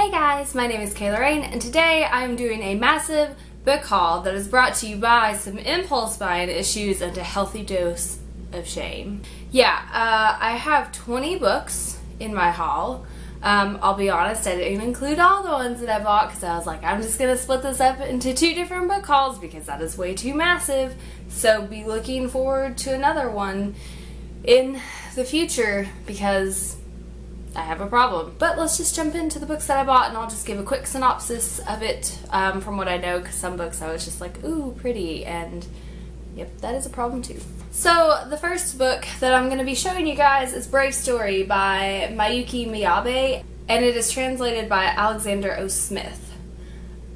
Hey guys, my name is Kayla Rain, and today I'm doing a massive book haul that is brought to you by some impulse buying issues and a healthy dose of shame. I have 20 books in my haul. I'll be honest, I didn't include all the ones that I bought because I was like, I'm just going to split this up into 2 different book hauls because that is way too massive. So be looking forward to another one in the future because I have a problem. But let's just jump into the books that I bought, and I'll just give a quick synopsis of it from what I know, because some books I was just like, ooh, pretty, and yep, that is a problem too. So the first book that I'm going to be showing you guys is Brave Story by Mayuki Miyabe, and it is translated by Alexander O. Smith.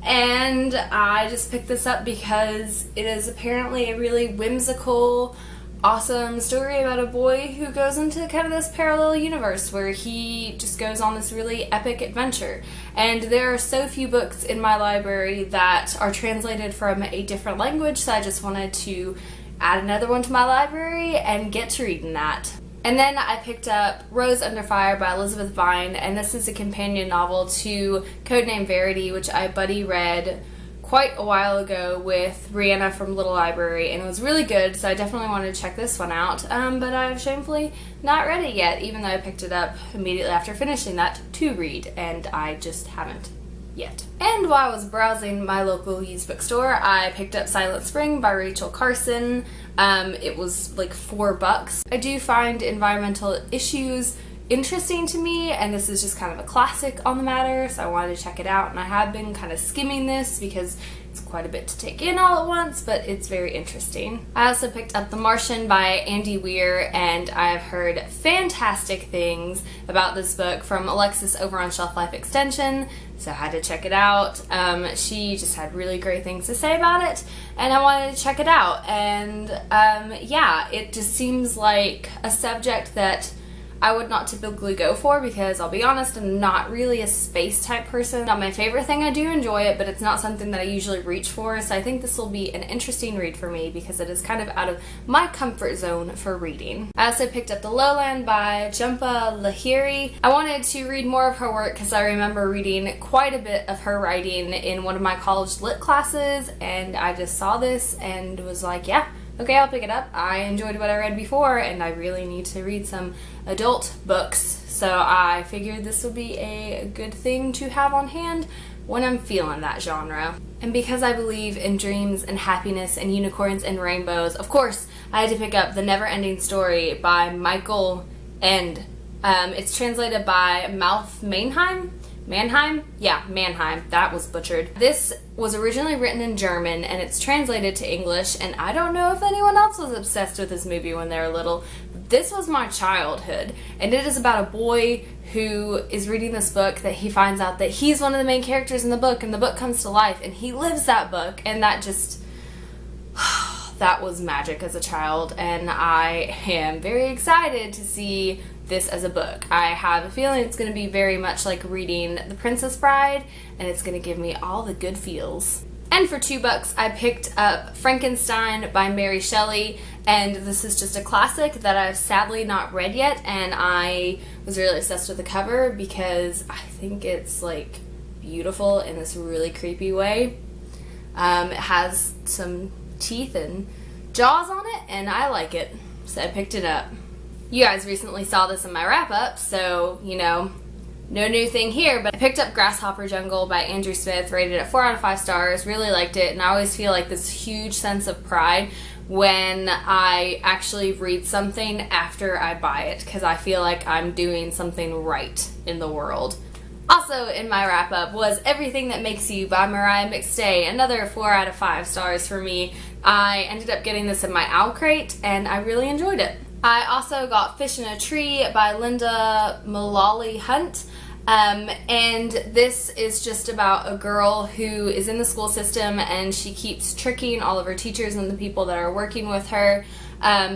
And I just picked this up because it is apparently a really whimsical, awesome story about a boy who goes into kind of this parallel universe where he just goes on this really epic adventure. And there are so few books in my library that are translated from a different language, so I just wanted to add another one to my library and get to reading that. And then I picked up Rose Under Fire by Elizabeth Vine, and this is a companion novel to Codename Verity, which I buddy read quite a while ago with Brianna from Little Library, and it was really good, so I definitely wanted to check this one out, but I've shamefully not read it yet, even though I picked it up immediately after finishing that to read, and I just haven't yet. And while I was browsing my local used bookstore, I picked up Silent Spring by Rachel Carson. It was like $4. I do find environmental issues interesting to me, and this is just kind of a classic on the matter, so I wanted to check it out, and I have been kind of skimming this because it's quite a bit to take in all at once, but it's very interesting. I also picked up The Martian by Andy Weir, and I've heard fantastic things about this book from Alexis over on Shelf Life Extension, so I had to check it out. She just had really great things to say about it, and I wanted to check it out, and it just seems like a subject that I would not typically go for because, I'll be honest, I'm not really a space type person. Not my favorite thing. I do enjoy it, but it's not something that I usually reach for, so I think this will be an interesting read for me because it is kind of out of my comfort zone for reading. I also picked up The Lowland by Jhumpa Lahiri. I wanted to read more of her work because I remember reading quite a bit of her writing in one of my college lit classes, and I just saw this and was like, yeah, okay, I'll pick it up. I enjoyed what I read before, and I really need to read some adult books, so I figured this would be a good thing to have on hand when I'm feeling that genre. And because I believe in dreams and happiness and unicorns and rainbows, of course, I had to pick up The Never-Ending Story by Michael Ende. It's translated by Malf Mannheim? Yeah, Mannheim. That was butchered. This was originally written in German, and it's translated to English, and I don't know if anyone else was obsessed with this movie when they were little. This was my childhood, and it is about a boy who is reading this book that he finds out that he's one of the main characters in the book, and the book comes to life, and he lives that book, and that just that was magic as a child, and I am very excited to see this as a book. I have a feeling it's going to be very much like reading The Princess Bride, and it's going to give me all the good feels. And for $2, I picked up Frankenstein by Mary Shelley, and this is just a classic that I've sadly not read yet, and I was really obsessed with the cover because I think it's like beautiful in this really creepy way. It has some teeth and jaws on it, and I like it, so I picked it up. You guys recently saw this in my wrap-up, so, no new thing here, but I picked up Grasshopper Jungle by Andrew Smith, rated at 4 out of 5 stars, really liked it, and I always feel like this huge sense of pride when I actually read something after I buy it, because I feel like I'm doing something right in the world. Also in my wrap-up was Everything That Makes You by Mariah McStay, another 4 out of 5 stars for me. I ended up getting this in my Owl Crate, and I really enjoyed it. I also got Fish in a Tree by Linda Mullally Hunt, and this is just about a girl who is in the school system, and she keeps tricking all of her teachers and the people that are working with her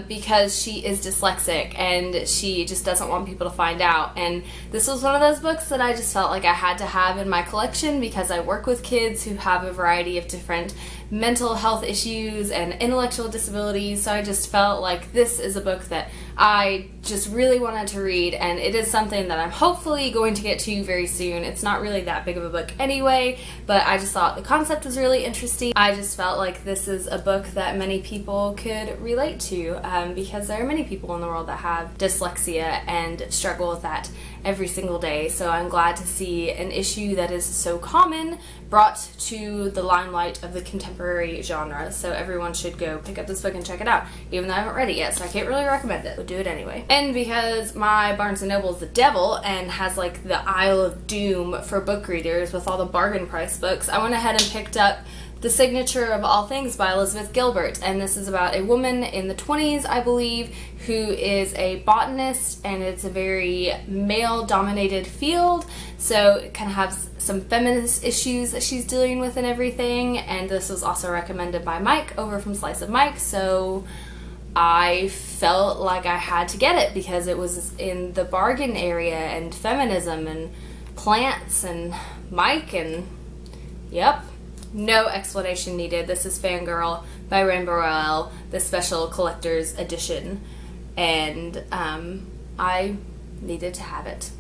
because she is dyslexic, and she just doesn't want people to find out. And this was one of those books that I just felt like I had to have in my collection because I work with kids who have a variety of different mental health issues and intellectual disabilities, so I just felt like this is a book that I just really wanted to read, and it is something that I'm hopefully going to get to very soon. It's not really that big of a book anyway, but I just thought the concept was really interesting. I just felt like this is a book that many people could relate to, because there are many people in the world that have dyslexia and struggle with that every single day. So I'm glad to see an issue that is so common brought to the limelight of the contemporary genre. So everyone should go pick up this book and check it out, even though I haven't read it yet, so I can't really recommend it, but do it anyway. And because my Barnes & Noble is the devil and has like the Isle of Doom for book readers with all the bargain price books, I went ahead and picked up The Signature of All Things by Elizabeth Gilbert, and this is about a woman in the 20s, I believe, who is a botanist, and it's a very male-dominated field, so it kind of has some feminist issues that she's dealing with and everything, and this was also recommended by Mike over from Slice of Mike, so I felt like I had to get it because it was in the bargain area, and feminism, and plants, and Mike, and yep. No explanation needed. This is Fangirl by Rainbow Rowell, the special collector's edition, and I needed to have it.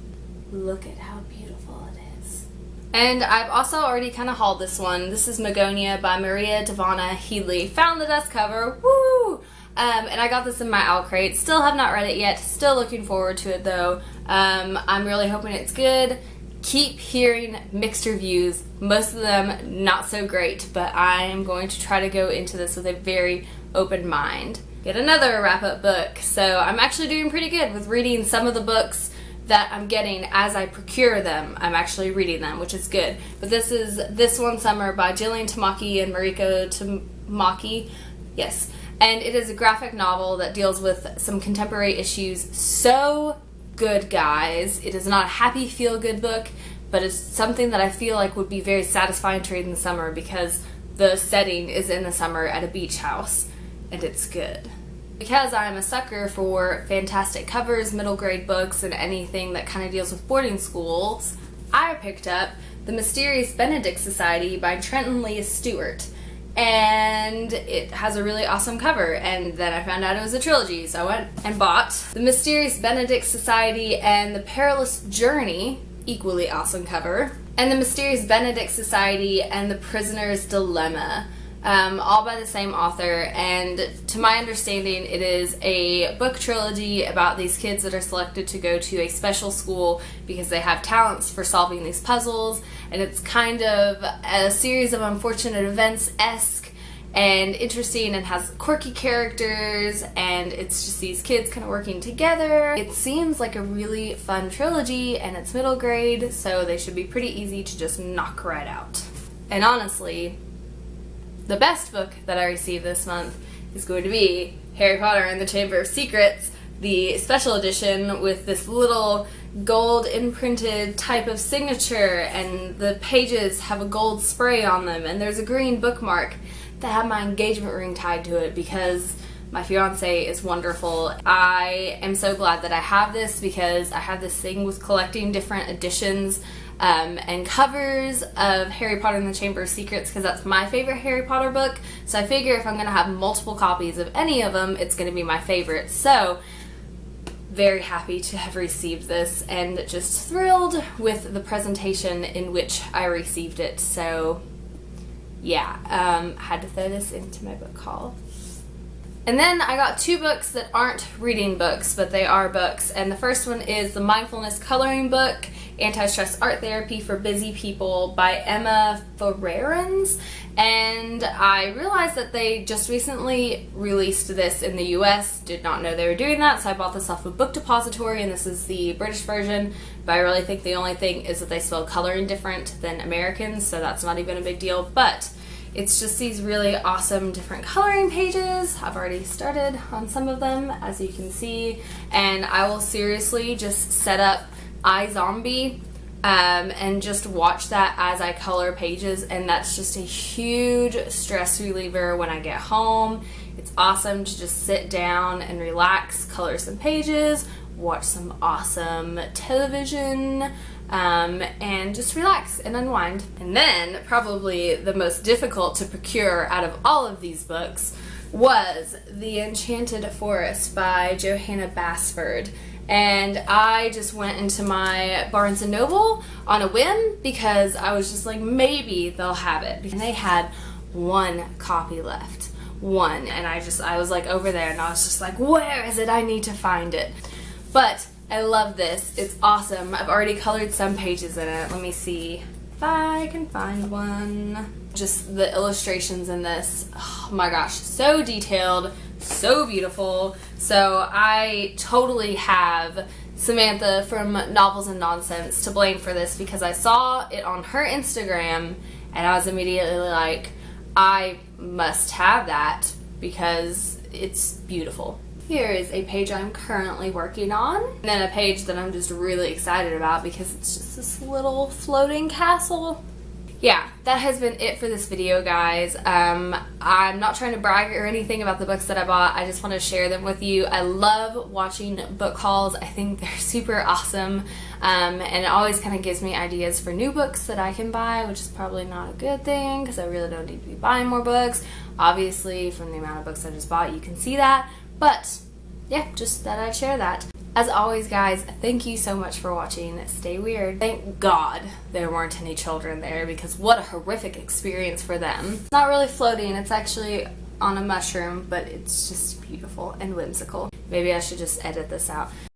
Look at how beautiful it is. And I've also already kind of hauled this one. This is Magonia by Maria Devana Headley. Found the dust cover. Woo! And I got this in my owl crate. Still have not read it yet. Still looking forward to it though. I'm really hoping it's good. Keep hearing mixed reviews, most of them not so great, but I am going to try to go into this with a very open mind. Get another wrap-up book. So I'm actually doing pretty good with reading some of the books that I'm getting as I procure them. I'm actually reading them, which is good. But this is This One Summer by Jillian Tamaki and Mariko Tamaki. Yes. And it is a graphic novel that deals with some contemporary issues. So good, guys. It is not a happy feel-good book, but it's something that I feel like would be very satisfying to read in the summer because the setting is in the summer at a beach house, and it's good. Because I'm a sucker for fantastic covers, middle grade books, and anything that kind of deals with boarding schools, I picked up The Mysterious Benedict Society by Trenton Lee Stewart. And it has a really awesome cover, and then I found out it was a trilogy, so I went and bought The Mysterious Benedict Society and The Perilous Journey, equally awesome cover, and The Mysterious Benedict Society and The Prisoner's Dilemma, all by the same author, and to my understanding it is a book trilogy about these kids that are selected to go to a special school because they have talents for solving these puzzles, and it's kind of a series of unfortunate events-esque and interesting and has quirky characters, and it's just these kids kind of working together. It seems like a really fun trilogy, and it's middle grade, so they should be pretty easy to just knock right out. And honestly, the best book that I received this month is going to be Harry Potter and the Chamber of Secrets, the special edition with this little gold imprinted type of signature, and the pages have a gold spray on them, and there's a green bookmark that had my engagement ring tied to it because my fiance is wonderful. I am so glad that I have this because I have this thing with collecting different editions and covers of Harry Potter and the Chamber of Secrets because that's my favorite Harry Potter book. So I figure if I'm going to have multiple copies of any of them, it's going to be my favorite. So very happy to have received this and just thrilled with the presentation in which I received it. So yeah, had to throw this into my book haul. And then I got two books that aren't reading books, but they are books. And the first one is the Mindfulness Coloring Book, Anti-Stress Art Therapy for Busy People by Emma Ferrerens. And I realized that they just recently released this in the US. Did not know they were doing that, so I bought this off of Book Depository, and this is the British version. But I really think the only thing is that they spell coloring different than Americans, so that's not even a big deal. But it's just these really awesome different coloring pages. I've already started on some of them, as you can see, and I will seriously just set up iZombie and just watch that as I color pages, and that's just a huge stress reliever when I get home. It's awesome to just sit down and relax, color some pages, watch some awesome television, and just relax and unwind. And then, probably the most difficult to procure out of all of these books was The Enchanted Forest by Johanna Basford. And I just went into my Barnes & Noble on a whim because I was just like, maybe they'll have it. And they had one copy left. One. And I was like over there and I was just like, where is it? I need to find it. But I love this. It's awesome. I've already colored some pages in it. Let me see if I can find one. Just the illustrations in this, oh my gosh, so detailed, so beautiful. So I totally have Samantha from Novels and Nonsense to blame for this because I saw it on her Instagram and I was immediately like, I must have that because it's beautiful. Here is a page I'm currently working on, and then a page that I'm just really excited about because it's just this little floating castle. Yeah, that has been it for this video, guys. I'm not trying to brag or anything about the books that I bought. I just want to share them with you. I love watching book hauls. I think they're super awesome, and it always kind of gives me ideas for new books that I can buy, which is probably not a good thing because I really don't need to be buying more books. Obviously, from the amount of books I just bought, you can see that. But yeah, just thought I'd share that. As always, guys, thank you so much for watching. Stay weird. Thank God there weren't any children there because what a horrific experience for them. It's not really floating, it's actually on a mushroom, but it's just beautiful and whimsical. Maybe I should just edit this out.